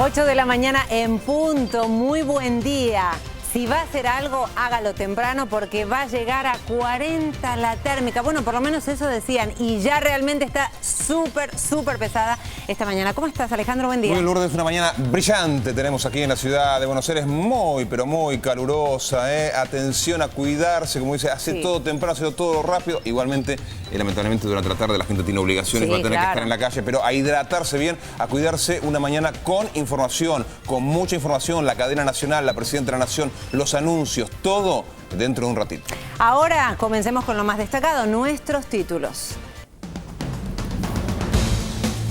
8 de la mañana en punto, muy buen día. Si va a hacer algo, hágalo temprano porque va a llegar a 40 la térmica. Bueno, por lo menos eso decían y ya realmente está súper pesada esta mañana. ¿Cómo estás, Alejandro? Buen día. Muy bien, Lourdes, una mañana brillante tenemos aquí en la ciudad de Buenos Aires, muy calurosa, Atención a cuidarse, como dice, hacer todo temprano, hacer todo rápido. Igualmente, lamentablemente durante la tarde la gente tiene obligaciones, va a tener que estar en la calle, pero a hidratarse bien, a cuidarse una mañana con información, con mucha información, la cadena nacional, la presidenta de la Nación, los anuncios, todo dentro de un ratito. Ahora comencemos con lo más destacado, nuestros títulos.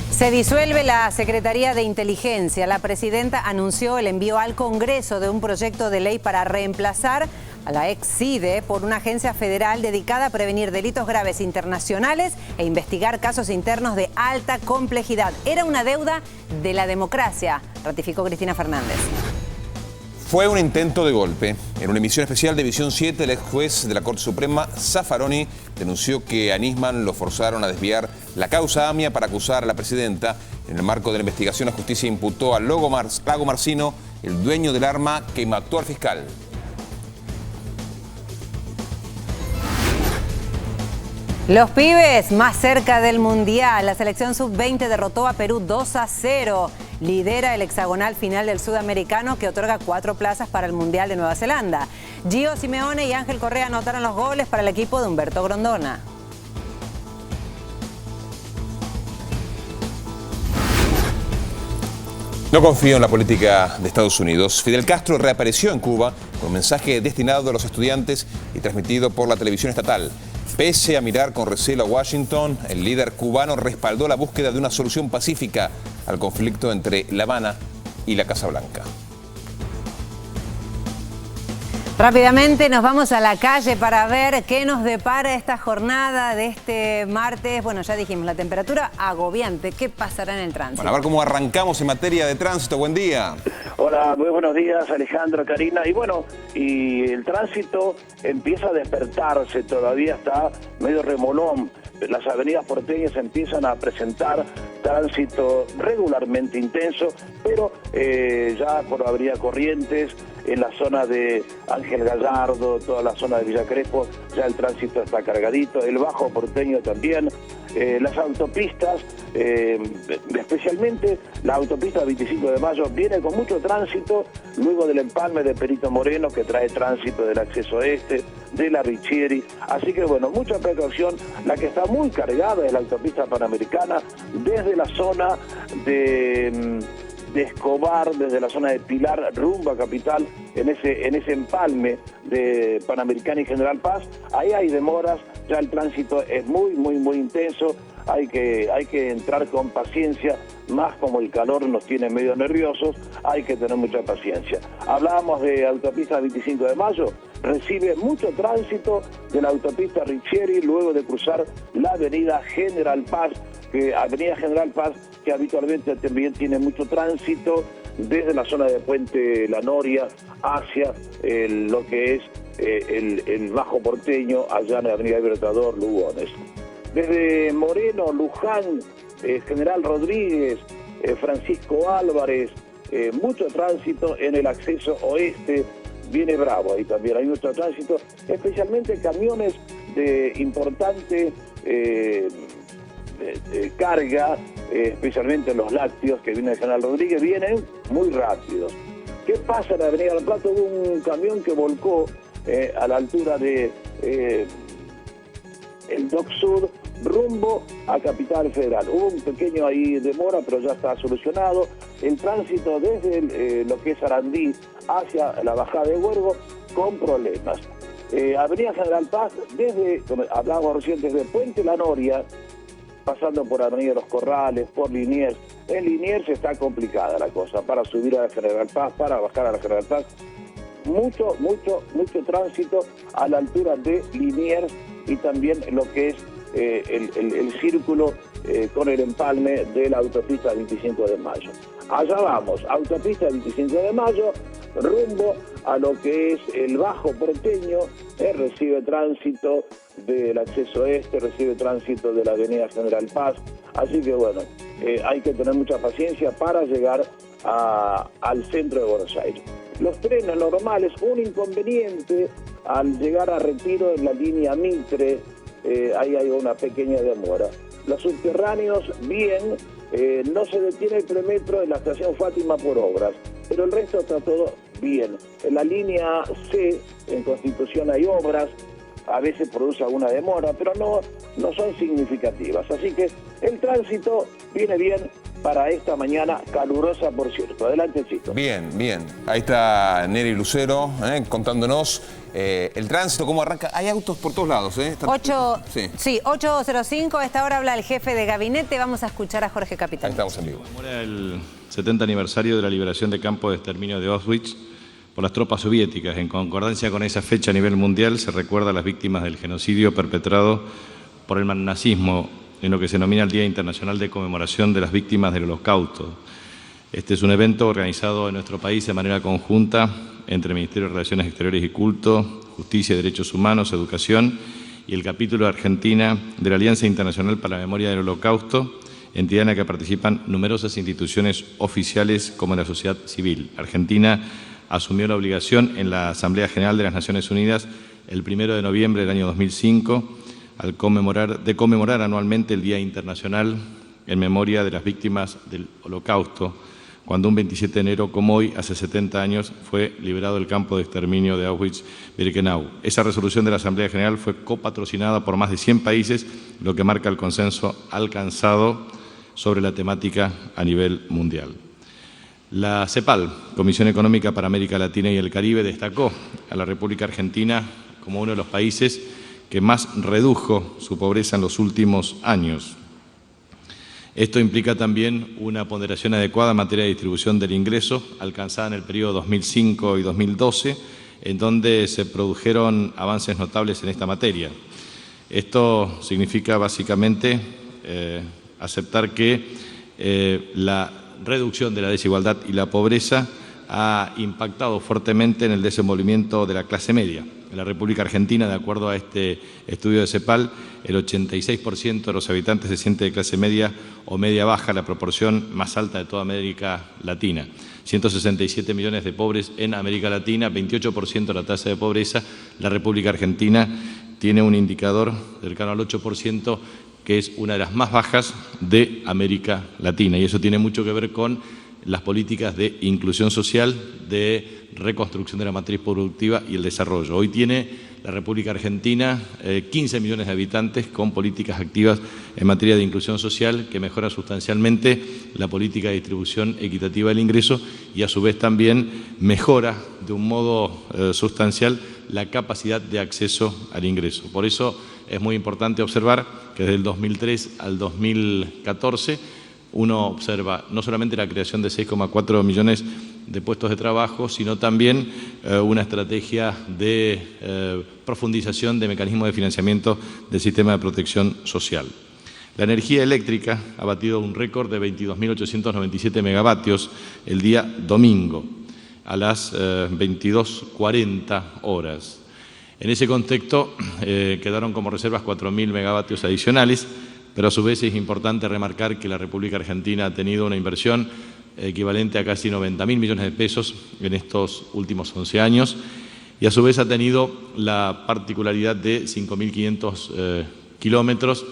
Se disuelve la Secretaría de Inteligencia. La presidenta anunció el envío al Congreso de un proyecto de ley para reemplazar a la ex-CIDE por una agencia federal dedicada a prevenir delitos graves internacionales e investigar casos internos de alta complejidad. Era una deuda de la democracia, ratificó Cristina Fernández. Fue un intento de golpe. En una emisión especial de Visión 7, el ex juez de la Corte Suprema, Zaffaroni, denunció que a Nisman lo forzaron a desviar la causa AMIA para acusar a la presidenta. En el marco de la investigación, la justicia imputó a Lago Marcino, el dueño del arma que mató al fiscal. Los pibes más cerca del Mundial. La selección sub-20 derrotó a Perú 2-0. Lidera el hexagonal final del sudamericano que otorga 4 plazas para el Mundial de Nueva Zelanda. Gio Simeone y Ángel Correa anotaron los goles para el equipo de Humberto Grondona. No confío en la política de Estados Unidos. Fidel Castro reapareció en Cuba con mensaje destinado a los estudiantes y transmitido por la televisión estatal. Pese a mirar con recelo a Washington, el líder cubano respaldó la búsqueda de una solución pacífica al conflicto entre La Habana y la Casa Blanca. Rápidamente nos vamos a la calle para ver qué nos depara esta jornada de este martes. Bueno, ya dijimos, la temperatura agobiante. ¿Qué pasará en el tránsito? Bueno, a ver cómo arrancamos en materia de tránsito. Buen día. Hola, muy buenos días, Alejandro, Karina. Y bueno, y el tránsito empieza a despertarse, todavía está medio remolón. Las avenidas porteñas empiezan a presentar tránsito regularmente intenso, pero ya por Avenida Corrientes, en la zona de Ángel Gallardo, toda la zona de Villa Crespo, ya el tránsito está cargadito, el Bajo Porteño también. Las autopistas, especialmente la autopista 25 de Mayo, viene con mucho tránsito luego del empalme de Perito Moreno, que trae tránsito del acceso este, de la Richieri. Así que bueno, mucha precaución. La que está muy cargada es la autopista Panamericana, desde la zona de Escobar, desde la zona de Pilar rumbo a Capital, en ese empalme de Panamericana y General Paz. Ahí hay demoras, ya el tránsito es muy intenso, hay que entrar con paciencia, más como el calor nos tiene medio nerviosos, hay que tener mucha paciencia. Hablábamos de autopista 25 de Mayo, recibe mucho tránsito de la autopista Richieri luego de cruzar la avenida General Paz, que habitualmente también tiene mucho tránsito desde la zona de Puente La Noria hacia lo que es el Bajo Porteño, allá en la avenida Libertador, Lugones. Desde Moreno, Luján, General Rodríguez, Francisco Álvarez, mucho tránsito en el acceso oeste, viene Bravo, ahí también hay mucho tránsito, especialmente camiones de importante carga, especialmente los lácteos que vienen de General Rodríguez, vienen muy rápidos. ¿Qué pasa en la Avenida del Plata? Hubo un camión que volcó a la altura de el Dock Sur rumbo a Capital Federal. Hubo un pequeño ahí demora, pero ya está solucionado. El tránsito desde lo que es Sarandí hacia la bajada de Huergo con problemas. Avenida General Paz, como hablábamos recién, desde Puente La Noria, pasando por Avenida Los Corrales, por Liniers. En Liniers está complicada la cosa, para subir a la General Paz, para bajar a la General Paz. Mucho tránsito a la altura de Liniers y también lo que es el círculo con el empalme de la autopista 25 de Mayo. Allá vamos, autopista 25 de Mayo, rumbo a lo que es el Bajo Porteño, recibe tránsito del acceso este, recibe tránsito de la avenida General Paz, así que bueno, hay que tener mucha paciencia para llegar al centro de Buenos Aires. Los trenes normales, un inconveniente al llegar a Retiro en la línea Mitre, ahí hay una pequeña demora. Los subterráneos, bien, no se detiene el premetro en la estación Fátima por obras, pero el resto está todo bien. En la línea C, en Constitución, hay obras, a veces produce alguna demora, pero no son significativas. Así que el tránsito viene bien para esta mañana calurosa, por cierto. Adelante, chicos. Bien, bien. Ahí está Neri Lucero contándonos el tránsito, cómo arranca. Hay autos por todos lados. Sí, 8:05. A esta hora habla el jefe de gabinete. Vamos a escuchar a Jorge Capitán. Ahí estamos en vivo. Conmemora el 70 aniversario de la liberación de campo de exterminio de Auschwitz por las tropas soviéticas. En concordancia con esa fecha a nivel mundial se recuerda a las víctimas del genocidio perpetrado por el nazismo en lo que se denomina el Día Internacional de Conmemoración de las Víctimas del Holocausto. Este es un evento organizado en nuestro país de manera conjunta entre el Ministerio de Relaciones Exteriores y Culto, Justicia y Derechos Humanos, Educación y el capítulo de Argentina de la Alianza Internacional para la Memoria del Holocausto, entidad en la que participan numerosas instituciones oficiales como la sociedad civil. Argentina asumió la obligación en la Asamblea General de las Naciones Unidas el 1 de noviembre del año 2005 de conmemorar anualmente el Día Internacional en memoria de las víctimas del Holocausto, cuando un 27 de enero, como hoy, hace 70 años, fue liberado el campo de exterminio de Auschwitz-Birkenau. Esa resolución de la Asamblea General fue copatrocinada por más de 100 países, lo que marca el consenso alcanzado sobre la temática a nivel mundial. La CEPAL, Comisión Económica para América Latina y el Caribe, destacó a la República Argentina como uno de los países que más redujo su pobreza en los últimos años. Esto implica también una ponderación adecuada en materia de distribución del ingreso, alcanzada en el periodo 2005 y 2012, en donde se produjeron avances notables en esta materia. Esto significa básicamente aceptar que la reducción de la desigualdad y la pobreza ha impactado fuertemente en el desenvolvimiento de la clase media. En la República Argentina, de acuerdo a este estudio de CEPAL, el 86% de los habitantes se siente de clase media o media baja, la proporción más alta de toda América Latina. 167 millones de pobres en América Latina, 28% de la tasa de pobreza. La República Argentina tiene un indicador cercano al 8%, que es una de las más bajas de América Latina. Y eso tiene mucho que ver con las políticas de inclusión social, de reconstrucción de la matriz productiva y el desarrollo. Hoy tiene la República Argentina 15 millones de habitantes con políticas activas en materia de inclusión social que mejora sustancialmente la política de distribución equitativa del ingreso y a su vez también mejora de un modo sustancial la capacidad de acceso al ingreso. Por eso es muy importante observar que desde el 2003 al 2014 uno observa no solamente la creación de 6,4 millones de puestos de trabajo, sino también una estrategia de profundización de mecanismos de financiamiento del sistema de protección social. La energía eléctrica ha batido un récord de 22.897 megavatios el día domingo a las 22:40 horas. En ese contexto quedaron como reservas 4.000 megavatios adicionales, pero a su vez es importante remarcar que la República Argentina ha tenido una inversión equivalente a casi 90.000 millones de pesos en estos últimos 11 años y a su vez ha tenido la particularidad de 5.500 kilómetros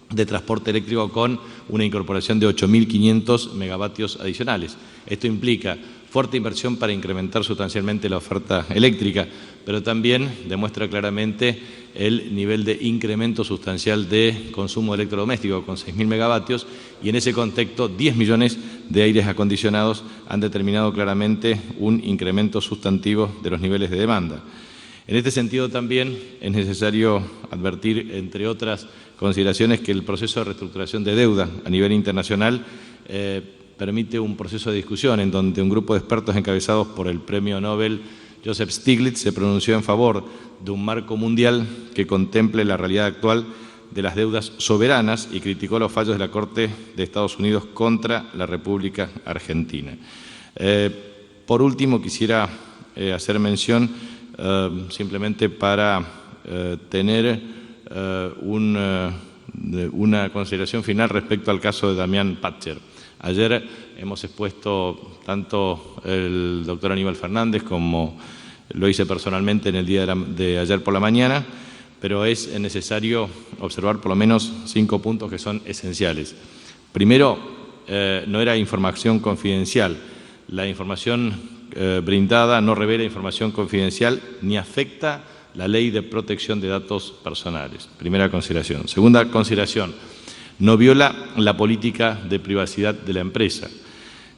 de transporte eléctrico con una incorporación de 8.500 megavatios adicionales. Esto implica fuerte inversión para incrementar sustancialmente la oferta eléctrica, pero también demuestra claramente el nivel de incremento sustancial de consumo electrodoméstico con 6.000 megavatios y en ese contexto 10 millones de aires acondicionados han determinado claramente un incremento sustantivo de los niveles de demanda. En este sentido también es necesario advertir, entre otras consideraciones, que el proceso de reestructuración de deuda a nivel internacional permite un proceso de discusión en donde un grupo de expertos encabezados por el premio Nobel Joseph Stiglitz se pronunció en favor de un marco mundial que contemple la realidad actual de las deudas soberanas y criticó los fallos de la Corte de Estados Unidos contra la República Argentina. Por último, quisiera hacer mención simplemente para tener un una consideración final respecto al caso de Damián Patcher. Ayer hemos expuesto tanto el doctor Aníbal Fernández como lo hice personalmente en el día de ayer por la mañana, pero es necesario observar por lo menos 5 puntos que son esenciales. Primero, no era información confidencial. La información brindada no revela información confidencial ni afecta la Ley de Protección de Datos Personales. Primera consideración. Segunda consideración, no viola la política de privacidad de la empresa.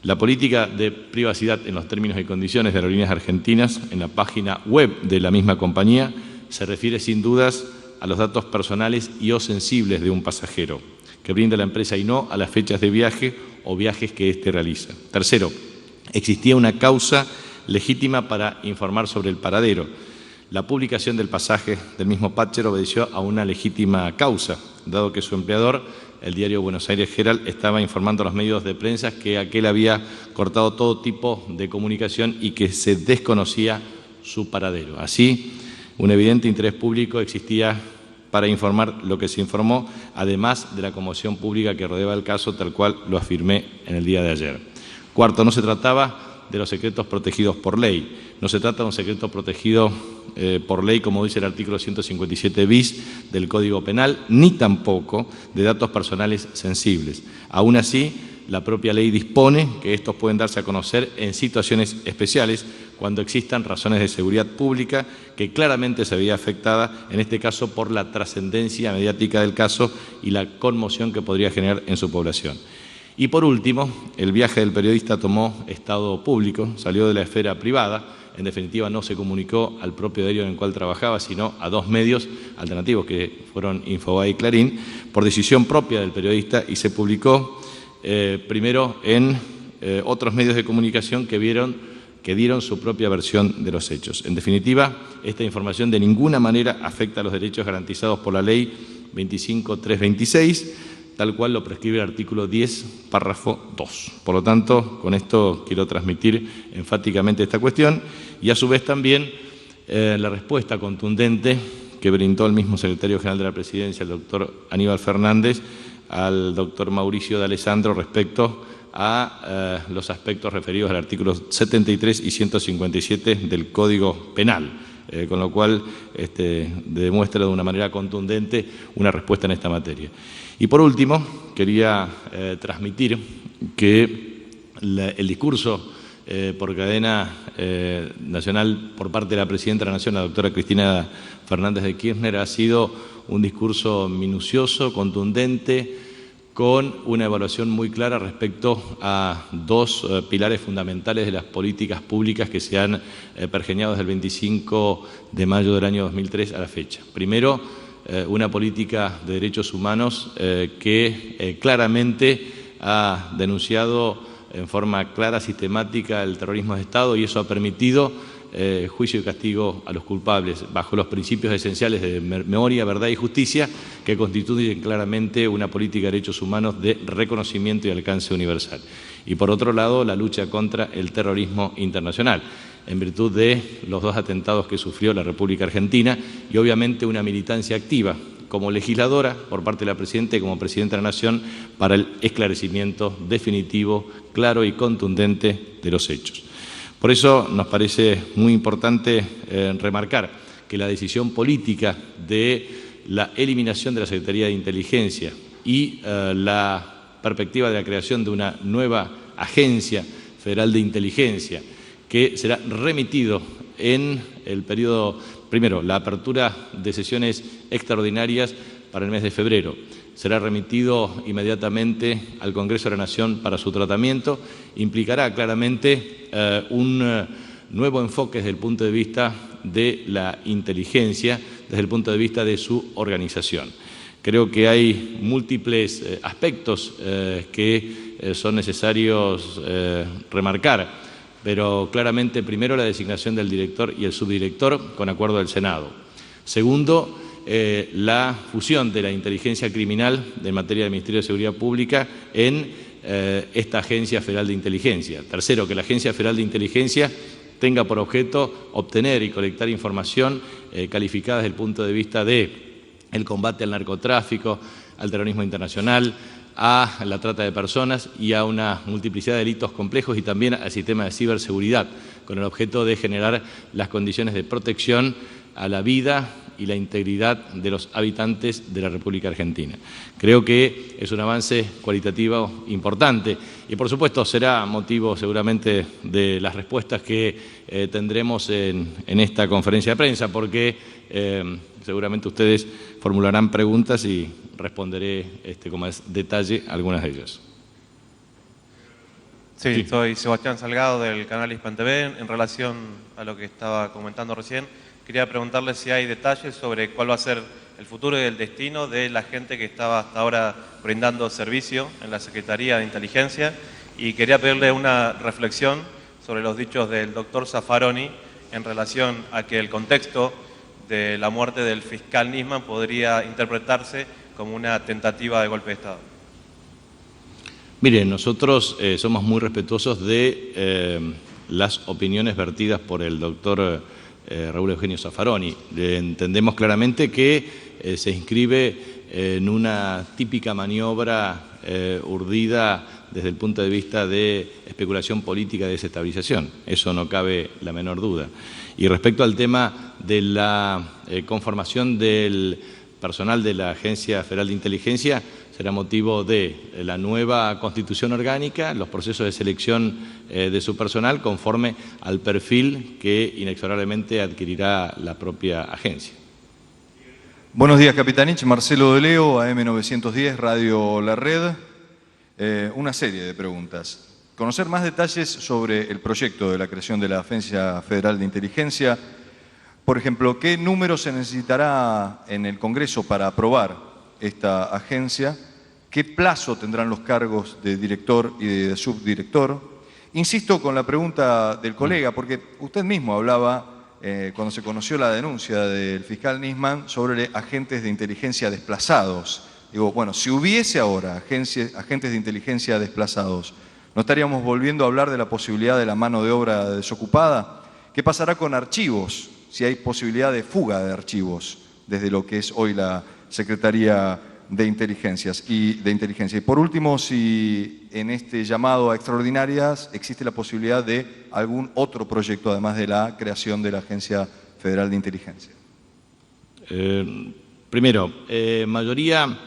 La política de privacidad en los términos y condiciones de Aerolíneas Argentinas, en la página web de la misma compañía, se refiere sin dudas a los datos personales y o sensibles de un pasajero que brinda la empresa y no a las fechas de viaje o viajes que éste realiza. Tercero, existía una causa legítima para informar sobre el paradero. La publicación del pasaje del mismo Patcher obedeció a una legítima causa, dado que su empleador, el diario Buenos Aires Herald, estaba informando a los medios de prensa que aquel había cortado todo tipo de comunicación y que se desconocía su paradero. Así, un evidente interés público existía para informar lo que se informó, además de la conmoción pública que rodeaba el caso, tal cual lo afirmé en el día de ayer. Cuarto, no se trataba de los secretos protegidos por ley. No se trata de un secreto protegido por ley, como dice el artículo 157 bis del Código Penal, ni tampoco de datos personales sensibles. Aún así, la propia ley dispone que estos pueden darse a conocer en situaciones especiales cuando existan razones de seguridad pública que claramente se veía afectada, en este caso por la trascendencia mediática del caso y la conmoción que podría generar en su población. Y por último, el viaje del periodista tomó estado público, salió de la esfera privada, en definitiva no se comunicó al propio diario en el cual trabajaba, sino a 2 medios alternativos que fueron Infobae y Clarín, por decisión propia del periodista, y se publicó primero en otros medios de comunicación que dieron su propia versión de los hechos. En definitiva, esta información de ninguna manera afecta a los derechos garantizados por la Ley 25.326, tal cual lo prescribe el artículo 10, párrafo 2. Por lo tanto, con esto quiero transmitir enfáticamente esta cuestión y a su vez también la respuesta contundente que brindó el mismo secretario general de la Presidencia, el doctor Aníbal Fernández, al doctor Mauricio D'Alessandro respecto a los aspectos referidos al artículo 73 y 157 del Código Penal, con lo cual demuestra de una manera contundente una respuesta en esta materia. Y por último, quería transmitir que el discurso por cadena nacional por parte de la Presidenta de la Nación, la doctora Cristina Fernández de Kirchner, ha sido un discurso minucioso, contundente, con una evaluación muy clara respecto a 2 pilares fundamentales de las políticas públicas que se han pergeñado desde el 25 de mayo del año 2003 a la fecha. Primero, una política de derechos humanos que claramente ha denunciado en forma clara, sistemática, el terrorismo de Estado, y eso ha permitido juicio y castigo a los culpables bajo los principios esenciales de memoria, verdad y justicia, que constituyen claramente una política de derechos humanos de reconocimiento y alcance universal. Y por otro lado, la lucha contra el terrorismo internacional, en virtud de los 2 atentados que sufrió la República Argentina, y obviamente una militancia activa como legisladora por parte de la Presidenta y como Presidenta de la Nación para el esclarecimiento definitivo, claro y contundente de los hechos. Por eso nos parece muy importante remarcar que la decisión política de la eliminación de la Secretaría de Inteligencia y la perspectiva de la creación de una nueva Agencia Federal de Inteligencia, que será remitido en el periodo, primero, la apertura de sesiones extraordinarias para el mes de febrero. Será remitido inmediatamente al Congreso de la Nación para su tratamiento. Implicará claramente un nuevo enfoque desde el punto de vista de la inteligencia, desde el punto de vista de su organización. Creo que hay múltiples aspectos que son necesarios remarcar, pero claramente primero la designación del director y el subdirector con acuerdo del Senado. Segundo, la fusión de la inteligencia criminal en materia del Ministerio de Seguridad Pública en esta Agencia Federal de Inteligencia. Tercero, que la Agencia Federal de Inteligencia tenga por objeto obtener y colectar información calificada desde el punto de vista del combate al narcotráfico, al terrorismo internacional, a la trata de personas y a una multiplicidad de delitos complejos y también al sistema de ciberseguridad, con el objeto de generar las condiciones de protección a la vida y la integridad de los habitantes de la República Argentina. Creo que es un avance cualitativo importante y, por supuesto, será motivo seguramente de las respuestas que tendremos en esta conferencia de prensa, porque seguramente ustedes formularán preguntas y responderé con más detalle algunas de ellas. Sí, soy Sebastián Salgado del canal Hispan TV. En relación a lo que estaba comentando recién, quería preguntarle si hay detalles sobre cuál va a ser el futuro y el destino de la gente que estaba hasta ahora brindando servicio en la Secretaría de Inteligencia, y quería pedirle una reflexión sobre los dichos del doctor Zaffaroni en relación a que el contexto de la muerte del fiscal Nisman podría interpretarse como una tentativa de golpe de Estado. Miren, nosotros somos muy respetuosos de las opiniones vertidas por el doctor Raúl Eugenio Zaffaroni. Entendemos claramente que se inscribe en una típica maniobra urdida desde el punto de vista de especulación política de desestabilización. Eso no cabe la menor duda. Y respecto al tema de la conformación del personal de la Agencia Federal de Inteligencia, será motivo de la nueva constitución orgánica, los procesos de selección de su personal conforme al perfil que inexorablemente adquirirá la propia agencia. Buenos días, Capitanich. Marcelo de Leo, AM910, Radio La Red. Una serie de preguntas. Conocer más detalles sobre el proyecto de la creación de la Agencia Federal de Inteligencia. Por ejemplo, ¿qué número se necesitará en el Congreso para aprobar esta agencia? ¿Qué plazo tendrán los cargos de director y de subdirector? Insisto con la pregunta del colega, porque usted mismo hablaba, cuando se conoció la denuncia del fiscal Nisman, sobre agentes de inteligencia desplazados. Digo, bueno, si hubiese ahora agentes de inteligencia desplazados, ¿no estaríamos volviendo a hablar de la posibilidad de la mano de obra desocupada? ¿Qué pasará con archivos, si hay posibilidad de fuga de archivos desde lo que es hoy la Secretaría de Inteligencia? Y por último, si en este llamado a extraordinarias existe la posibilidad de algún otro proyecto, además de la creación de la Agencia Federal de Inteligencia. Primero, mayoría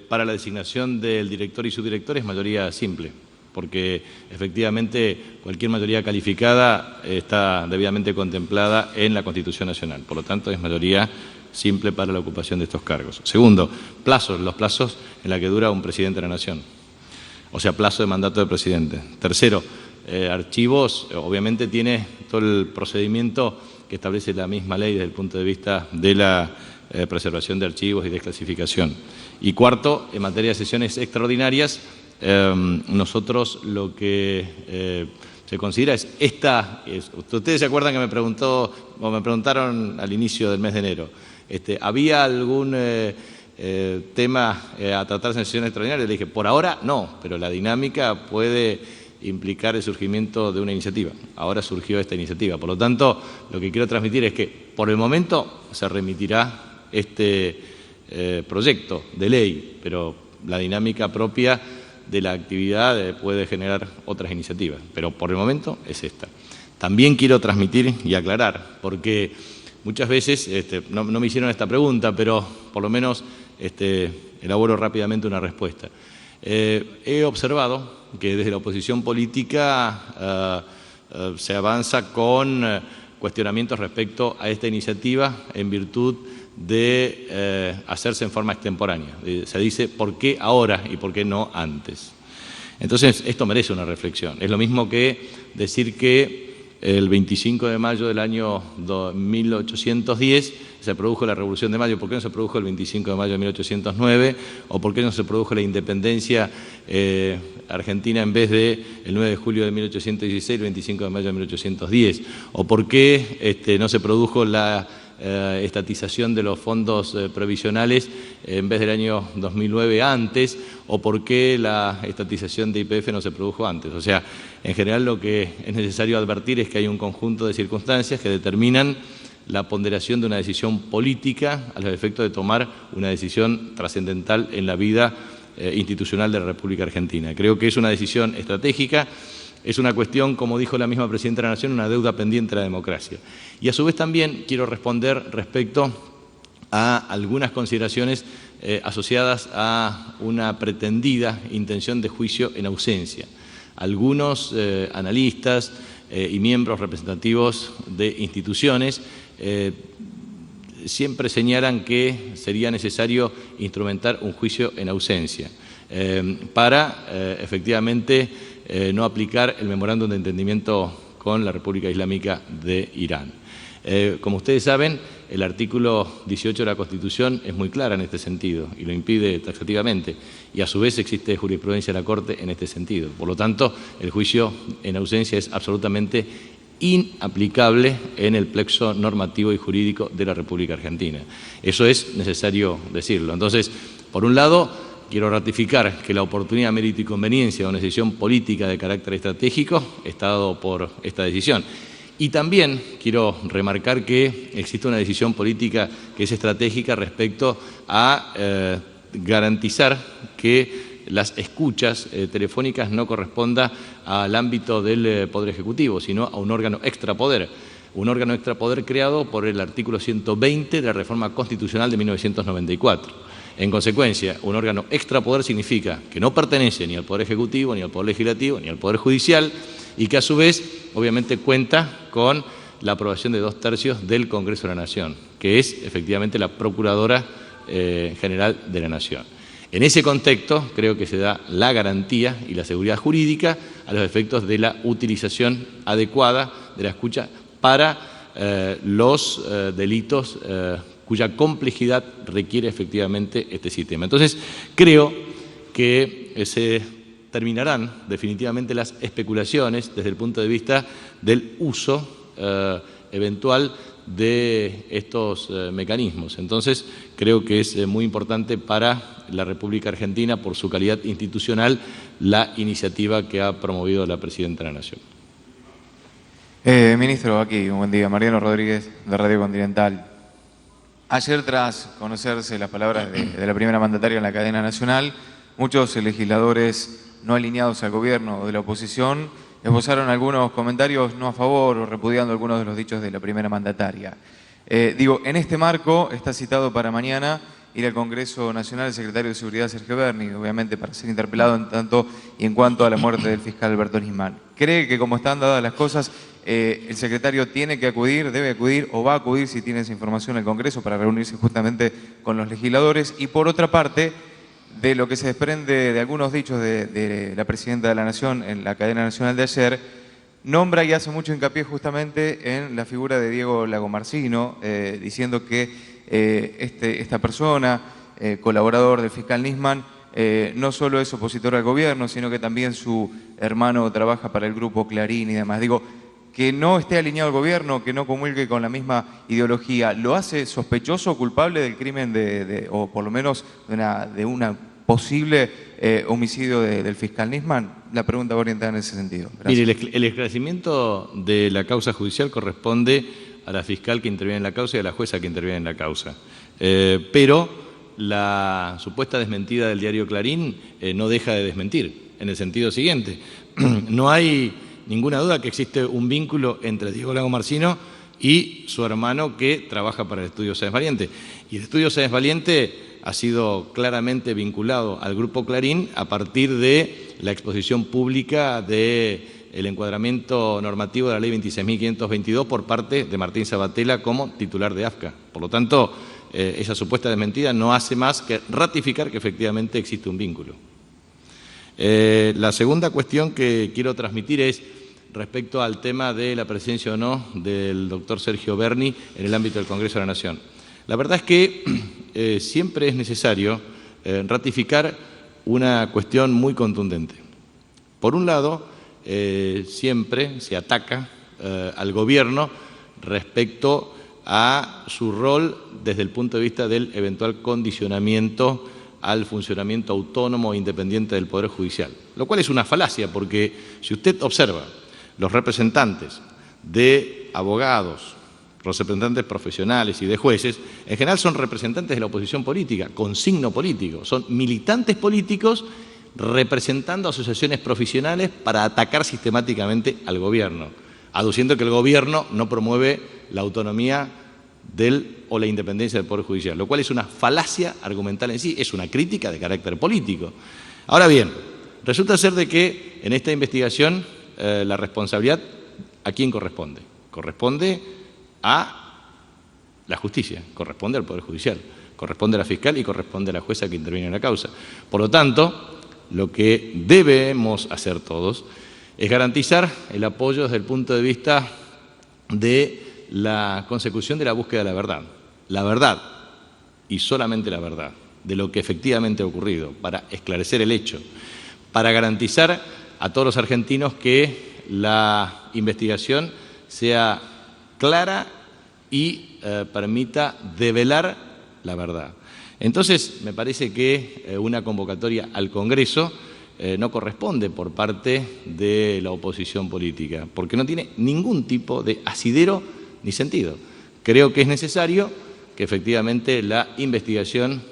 para la designación del director y subdirector es mayoría simple, porque efectivamente cualquier mayoría calificada está debidamente contemplada en la Constitución Nacional. Por lo tanto, es mayoría simple para la ocupación de estos cargos. Segundo, plazos, los plazos en la que dura un presidente de la Nación, o sea, plazo de mandato del presidente. Tercero, archivos, obviamente tiene todo el procedimiento que establece la misma ley desde el punto de vista de la preservación de archivos y desclasificación. Y cuarto, en materia de sesiones extraordinarias, nosotros lo que se considera es esta. Ustedes se acuerdan que me preguntaron al inicio del mes de enero, ¿había algún tema a tratarse en sesiones extraordinarias? Le dije, por ahora no, pero la dinámica puede implicar el surgimiento de una iniciativa. Ahora surgió esta iniciativa. Por lo tanto, lo que quiero transmitir es que por el momento se remitirá este proyecto de ley, pero la dinámica propia de la actividad puede generar otras iniciativas, pero por el momento es esta. También quiero transmitir y aclarar, porque muchas veces no me hicieron esta pregunta, pero por lo menos elaboro rápidamente una respuesta. He observado que desde la oposición política se avanza con cuestionamientos respecto a esta iniciativa en virtud de hacerse en forma extemporánea. Se dice, ¿por qué ahora y por qué no antes? Entonces, esto merece una reflexión. Es lo mismo que decir que el 25 de mayo del año 1810 se produjo la Revolución de Mayo. ¿Por qué no se produjo el 25 de mayo de 1809? ¿O por qué no se produjo la independencia argentina en vez de el 9 de julio de 1816, el 25 de mayo de 1810? ¿O por qué no se produjo la estatización de los fondos previsionales en vez del año 2009 antes? ¿O por qué la estatización de YPF no se produjo antes? O sea, en general lo que es necesario advertir es que hay un conjunto de circunstancias que determinan la ponderación de una decisión política a los efectos de tomar una decisión trascendental en la vida institucional de la República Argentina. Creo que es una decisión estratégica, es una cuestión, como dijo la misma Presidenta de la Nación, una deuda pendiente de la democracia. Y a su vez también quiero responder respecto a algunas consideraciones asociadas a una pretendida intención de juicio en ausencia. Algunos analistas y miembros representativos de instituciones siempre señalan que sería necesario instrumentar un juicio en ausencia para efectivamente no aplicar el memorándum de entendimiento con la República Islámica de Irán. Como ustedes saben, el artículo 18 de la Constitución es muy clara en este sentido y lo impide taxativamente, y a su vez existe jurisprudencia de la Corte en este sentido. Por lo tanto, el juicio en ausencia es absolutamente inaplicable en el plexo normativo y jurídico de la República Argentina. Eso es necesario decirlo. Entonces, por un lado, quiero ratificar que la oportunidad, mérito y conveniencia de una decisión política de carácter estratégico está dado por esta decisión. Y también quiero remarcar que existe una decisión política que es estratégica respecto a garantizar que las escuchas telefónicas no corresponda al ámbito del Poder Ejecutivo, sino a un órgano extrapoder creado por el artículo 120 de la Reforma Constitucional de 1994. En consecuencia, un órgano extrapoder significa que no pertenece ni al Poder Ejecutivo, ni al Poder Legislativo, ni al Poder Judicial, y que a su vez, obviamente, cuenta con la aprobación de 2/3 del Congreso de la Nación, que es efectivamente la Procuradora General de la Nación. En ese contexto, creo que se da la garantía y la seguridad jurídica a los efectos de la utilización adecuada de la escucha para los delitos cuya complejidad requiere efectivamente este sistema. Entonces, creo que se terminarán definitivamente las especulaciones desde el punto de vista del uso eventual de estos mecanismos. Entonces, creo que es muy importante para la República Argentina, por su calidad institucional, la iniciativa que ha promovido la Presidenta de la Nación. Ministro, aquí, un buen día. Mariano Rodríguez, de Radio Continental. Ayer, tras conocerse las palabras de la primera mandataria en la cadena nacional, muchos legisladores no alineados al gobierno o de la oposición esbozaron algunos comentarios no a favor o repudiando algunos de los dichos de la primera mandataria. En este marco está citado para mañana ir al Congreso Nacional el secretario de Seguridad, Sergio Berni, obviamente para ser interpelado en tanto y en cuanto a la muerte del fiscal Alberto Nisman. ¿Cree que, como están dadas las cosas, el secretario tiene que acudir, debe acudir o va a acudir, si tiene esa información, al Congreso para reunirse justamente con los legisladores? Y por otra parte, de lo que se desprende de algunos dichos de la Presidenta de la Nación en la cadena nacional de ayer, nombra y hace mucho hincapié justamente en la figura de Diego Lagomarsino, diciendo que esta persona, colaborador del fiscal Nisman, no solo es opositor al gobierno, sino que también su hermano trabaja para el grupo Clarín y demás. Que no esté alineado al gobierno, que no comulgue con la misma ideología, ¿lo hace sospechoso o culpable del crimen o por lo menos de una posible homicidio del fiscal Nisman? La pregunta va orientada en ese sentido. Gracias. Mire, el esclarecimiento de la causa judicial corresponde a la fiscal que interviene en la causa y a la jueza que interviene en la causa. Pero la supuesta desmentida del diario Clarín no deja de desmentir, en el sentido siguiente. No hay ninguna duda que existe un vínculo entre Diego Lagomarsino y su hermano que trabaja para el Estudio Sáenz Valiente. Y el Estudio Sáenz Valiente ha sido claramente vinculado al Grupo Clarín a partir de la exposición pública del encuadramiento normativo de la Ley 26.522 por parte de Martín Sabatella como titular de AFCA. Por lo tanto, esa supuesta desmentida no hace más que ratificar que efectivamente existe un vínculo. La segunda cuestión que quiero transmitir es respecto al tema de la presencia o no del doctor Sergio Berni en el ámbito del Congreso de la Nación. La verdad es que siempre es necesario ratificar una cuestión muy contundente. Por un lado, siempre se ataca al gobierno respecto a su rol desde el punto de vista del eventual condicionamiento al funcionamiento autónomo e independiente del Poder Judicial, lo cual es una falacia, porque si usted observa los representantes de abogados representantes profesionales y de jueces, en general son representantes de la oposición política, con signo político, son militantes políticos representando asociaciones profesionales para atacar sistemáticamente al gobierno, aduciendo que el gobierno no promueve la autonomía o la independencia del Poder Judicial, lo cual es una falacia argumental en sí, es una crítica de carácter político. Ahora bien, resulta ser de que en esta investigación la responsabilidad, ¿a quién corresponde? Corresponde a la justicia, corresponde al Poder Judicial, corresponde a la fiscal y corresponde a la jueza que interviene en la causa. Por lo tanto, lo que debemos hacer todos es garantizar el apoyo desde el punto de vista de la consecución de la búsqueda de la verdad y solamente la verdad de lo que efectivamente ha ocurrido, para esclarecer el hecho, para garantizar a todos los argentinos que la investigación sea clara y permita develar la verdad. Entonces, me parece que una convocatoria al Congreso no corresponde por parte de la oposición política, porque no tiene ningún tipo de asidero ni sentido. Creo que es necesario que efectivamente la investigación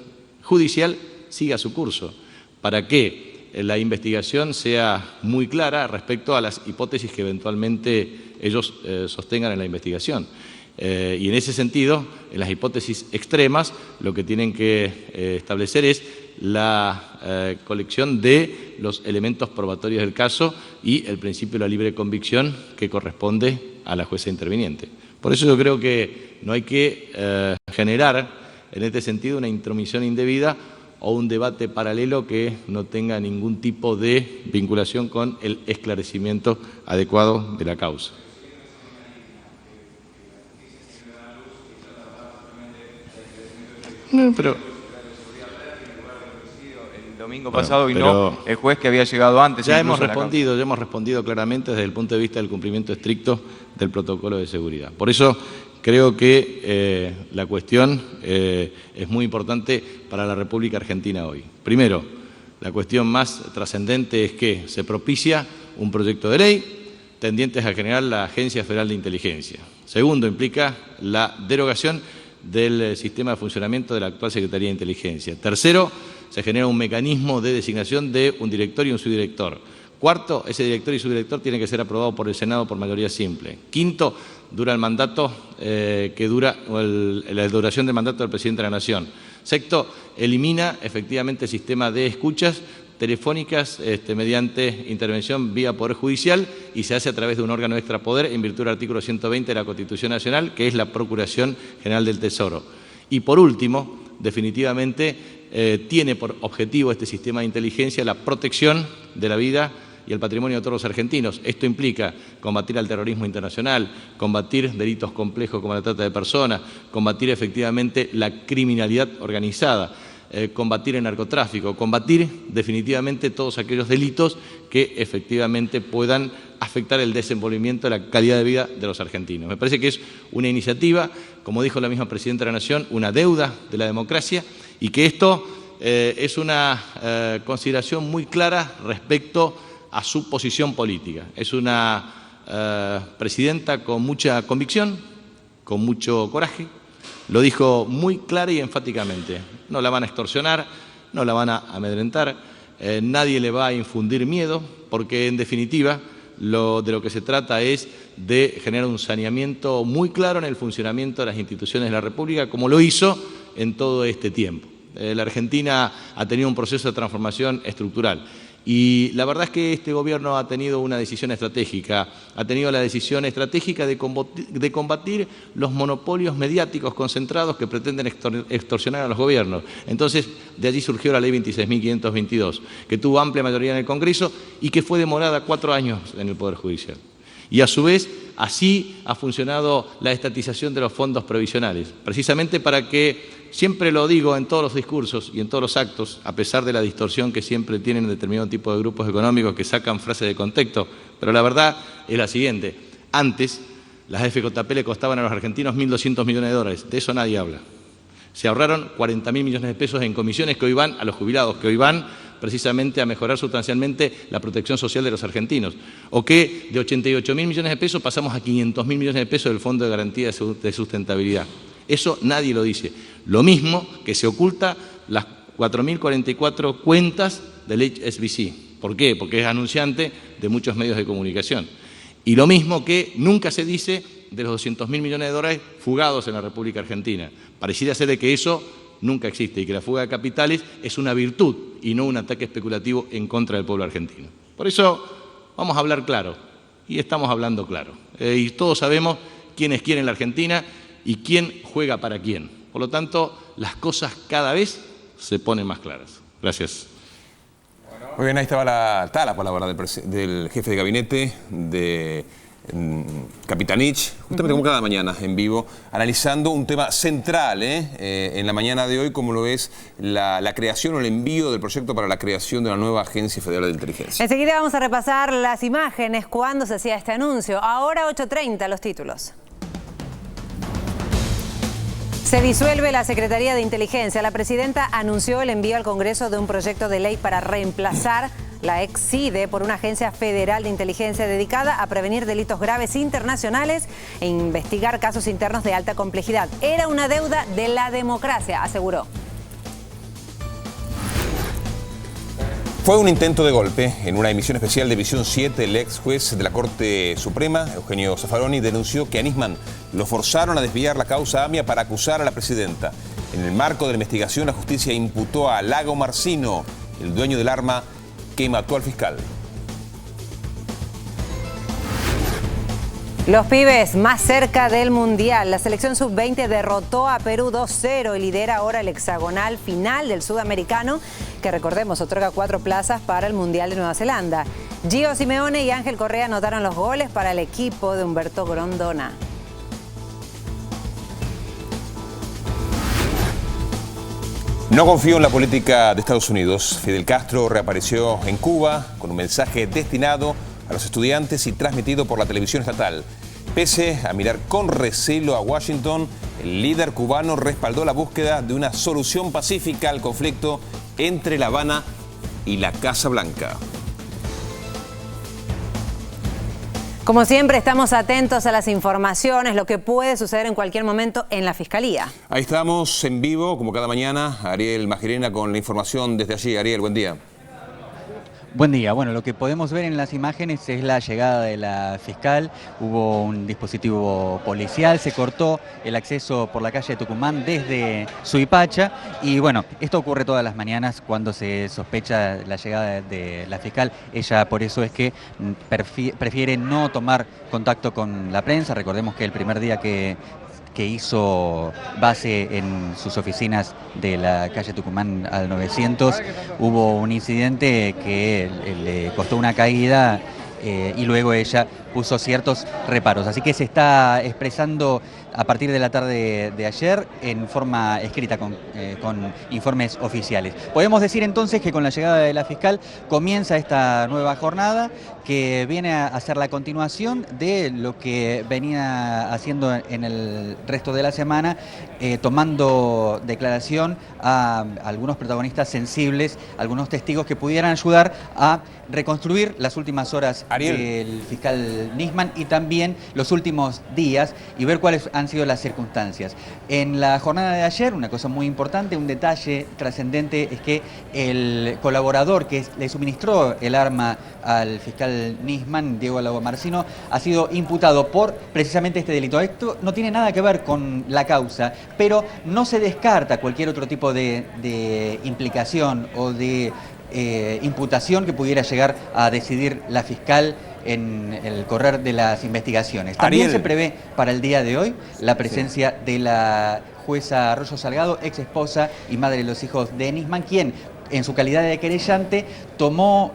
judicial siga su curso, para que la investigación sea muy clara respecto a las hipótesis que eventualmente ellos sostengan en la investigación. Y en ese sentido, en las hipótesis extremas, lo que tienen que establecer es la colección de los elementos probatorios del caso y el principio de la libre convicción que corresponde a la jueza interviniente. Por eso yo creo que no hay que generar en este sentido una intromisión indebida o un debate paralelo que no tenga ningún tipo de vinculación con el esclarecimiento adecuado de la causa. No, pero el domingo pasado y no el juez que había llegado antes. Ya hemos respondido claramente desde el punto de vista del cumplimiento estricto del protocolo de seguridad. Por eso creo que la cuestión es muy importante para la República Argentina hoy. Primero, la cuestión más trascendente es que se propicia un proyecto de ley tendientes a generar la Agencia Federal de Inteligencia. Segundo, implica la derogación del sistema de funcionamiento de la actual Secretaría de Inteligencia. Tercero, se genera un mecanismo de designación de un director y un subdirector. Cuarto, ese director y subdirector tiene que ser aprobado por el Senado por mayoría simple. Quinto, dura el mandato la duración del mandato del presidente de la Nación. Sexto, elimina efectivamente el sistema de escuchas telefónicas mediante intervención vía Poder Judicial y se hace a través de un órgano extrapoder en virtud del artículo 120 de la Constitución Nacional, que es la Procuración General del Tesoro. Y por último, definitivamente tiene por objetivo este sistema de inteligencia la protección de la vida y el patrimonio de todos los argentinos. Esto implica combatir al terrorismo internacional, combatir delitos complejos como la trata de personas, combatir efectivamente la criminalidad organizada, combatir el narcotráfico, combatir definitivamente todos aquellos delitos que efectivamente puedan afectar el desenvolvimiento de la calidad de vida de los argentinos. Me parece que es una iniciativa, como dijo la misma Presidenta de la Nación, una deuda de la democracia y que esto es una consideración muy clara respecto a su posición política. Es una presidenta con mucha convicción, con mucho coraje. Lo dijo muy clara y enfáticamente. No la van a extorsionar, no la van a amedrentar, nadie le va a infundir miedo, porque en definitiva de lo que se trata es de generar un saneamiento muy claro en el funcionamiento de las instituciones de la República, como lo hizo en todo este tiempo. La Argentina ha tenido un proceso de transformación estructural. Y la verdad es que este gobierno ha tenido una decisión estratégica, ha tenido la decisión estratégica de combatir los monopolios mediáticos concentrados que pretenden extorsionar a los gobiernos. Entonces, de allí surgió la Ley 26.522, que tuvo amplia mayoría en el Congreso y que fue demorada 4 años en el Poder Judicial. Y a su vez, así ha funcionado la estatización de los fondos previsionales, precisamente para que, siempre lo digo en todos los discursos y en todos los actos, a pesar de la distorsión que siempre tienen determinado tipo de grupos económicos que sacan frases de contexto, pero la verdad es la siguiente. Antes, las FJP le costaban a los argentinos $1.200 millones, de eso nadie habla. Se ahorraron 40.000 millones de pesos en comisiones que hoy van a los jubilados, que hoy van precisamente a mejorar sustancialmente la protección social de los argentinos. O que de 88.000 millones de pesos pasamos a 500.000 millones de pesos del Fondo de Garantía de Sustentabilidad. Eso nadie lo dice. Lo mismo que se oculta las 4.044 cuentas del HSBC. ¿Por qué? Porque es anunciante de muchos medios de comunicación. Y lo mismo que nunca se dice de los 200.000 millones de dólares fugados en la República Argentina. Pareciera ser de que eso nunca existe y que la fuga de capitales es una virtud y no un ataque especulativo en contra del pueblo argentino. Por eso vamos a hablar claro, y estamos hablando claro. Y todos sabemos quién es quién en la Argentina y quién juega para quién. Por lo tanto, las cosas cada vez se ponen más claras. Gracias. Muy bien, ahí estaba la palabra del jefe de gabinete de Capitanich, justamente como cada mañana en vivo, analizando un tema central en la mañana de hoy, como lo es la creación o el envío del proyecto para la creación de una nueva Agencia Federal de Inteligencia. Enseguida vamos a repasar las imágenes cuando se hacía este anuncio. Ahora 8:30 los títulos. Se disuelve la Secretaría de Inteligencia. La presidenta anunció el envío al Congreso de un proyecto de ley para reemplazar la ex CIDE por una agencia federal de inteligencia dedicada a prevenir delitos graves internacionales e investigar casos internos de alta complejidad. Era una deuda de la democracia, aseguró. Fue un intento de golpe. En una emisión especial de Visión 7, el ex juez de la Corte Suprema, Eugenio Zaffaroni, denunció que a Nisman lo forzaron a desviar la causa AMIA para acusar a la presidenta. En el marco de la investigación, la justicia imputó a Lago Marcino, el dueño del arma que mató al fiscal. Los pibes más cerca del Mundial. La selección sub-20 derrotó a Perú 2-0 y lidera ahora el hexagonal final del sudamericano, que recordemos otorga 4 plazas para el Mundial de Nueva Zelanda. Gio Simeone y Ángel Correa anotaron los goles para el equipo de Humberto Grondona. No confío en la política de Estados Unidos. Fidel Castro reapareció en Cuba con un mensaje destinado a los estudiantes y transmitido por la televisión estatal. Pese a mirar con recelo a Washington, el líder cubano respaldó la búsqueda de una solución pacífica al conflicto entre La Habana y la Casa Blanca. Como siempre, estamos atentos a las informaciones, lo que puede suceder en cualquier momento en la Fiscalía. Ahí estamos en vivo, como cada mañana, Ariel Magirena con la información desde allí. Ariel, buen día. Buen día. Bueno, lo que podemos ver en las imágenes es la llegada de la fiscal. Hubo un dispositivo policial, se cortó el acceso por la calle Tucumán desde Suipacha y bueno, esto ocurre todas las mañanas cuando se sospecha la llegada de la fiscal. Ella por eso es que prefiere no tomar contacto con la prensa. Recordemos que el primer día que hizo base en sus oficinas de la calle Tucumán al 900, hubo un incidente que le costó una caída y luego ella puso ciertos reparos. Así que se está expresando a partir de la tarde de ayer en forma escrita con informes oficiales. Podemos decir entonces que con la llegada de la fiscal comienza esta nueva jornada que viene a ser la continuación de lo que venía haciendo en el resto de la semana, tomando declaración a algunos protagonistas sensibles, algunos testigos que pudieran ayudar a reconstruir las últimas horas del fiscal Nisman y también los últimos días y ver cuáles han sido las circunstancias. En la jornada de ayer, una cosa muy importante, un detalle trascendente es que el colaborador que le suministró el arma al fiscal Nisman, Diego Lago Marcino, ha sido imputado por precisamente este delito. Esto no tiene nada que ver con la causa, pero no se descarta cualquier otro tipo de implicación o de imputación que pudiera llegar a decidir la fiscal en el correr de las investigaciones. También se prevé para el día de hoy la presencia de la jueza Arroyo Salgado, ex esposa y madre de los hijos de Nisman, quien en su calidad de querellante tomó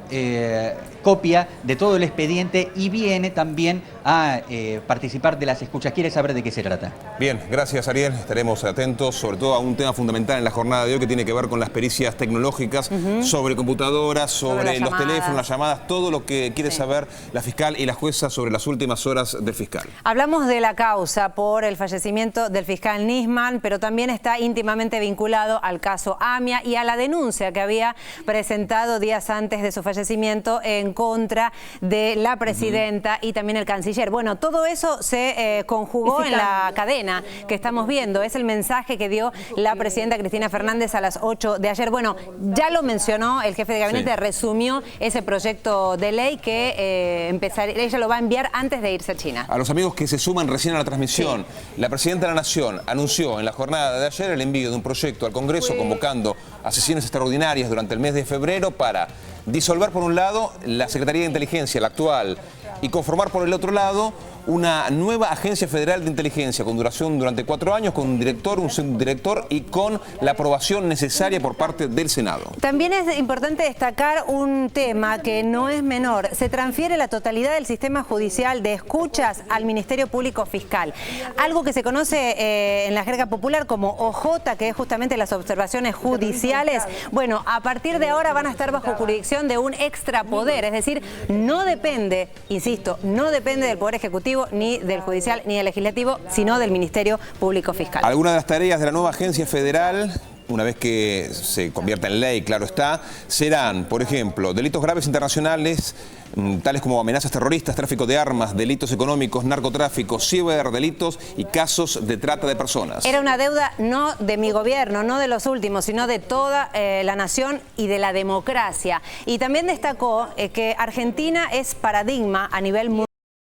copia de todo el expediente y viene también a participar de las escuchas. ¿Quiere saber de qué se trata? Bien, gracias Ariel. Estaremos atentos sobre todo a un tema fundamental en la jornada de hoy que tiene que ver con las pericias tecnológicas sobre computadoras, sobre los teléfonos, las llamadas, todo lo que quiere saber la fiscal y la jueza sobre las últimas horas del fiscal. Hablamos de la causa por el fallecimiento del fiscal Nisman, pero también está íntimamente vinculado al caso AMIA y a la denuncia que había presentado días antes de su fallecimiento en contra de la presidenta y también el canciller. Bueno, todo eso se conjugó en la cadena que estamos viendo. Es el mensaje que dio la presidenta Cristina Fernández a las 8 de ayer. Bueno, ya lo mencionó el jefe de gabinete, resumió ese proyecto de ley que ella lo va a enviar antes de irse a China. A los amigos que se suman recién a la transmisión, la presidenta de la Nación anunció en la jornada de ayer el envío de un proyecto al Congreso convocando a sesiones extraordinarias durante el mes de febrero para disolver por un lado la Secretaría de Inteligencia, la actual, y conformar por el otro lado una nueva agencia federal de inteligencia con duración durante 4 años, con un director, un subdirector y con la aprobación necesaria por parte del Senado. También es importante destacar un tema que no es menor. Se transfiere la totalidad del sistema judicial de escuchas al Ministerio Público Fiscal. Algo que se conoce en la jerga popular como OJ, que es justamente las observaciones judiciales. Bueno, a partir de ahora van a estar bajo jurisdicción de un extrapoder, es decir, no depende, insisto, no depende del Poder Ejecutivo, ni del Judicial, ni del Legislativo, sino del Ministerio Público Fiscal. Algunas de las tareas de la nueva agencia federal, una vez que se convierta en ley, claro está, serán, por ejemplo, delitos graves internacionales, tales como amenazas terroristas, tráfico de armas, delitos económicos, narcotráfico, ciberdelitos y casos de trata de personas. Era una deuda no de mi gobierno, no de los últimos, sino de toda la nación y de la democracia. Y también destacó que Argentina es paradigma a nivel mundial.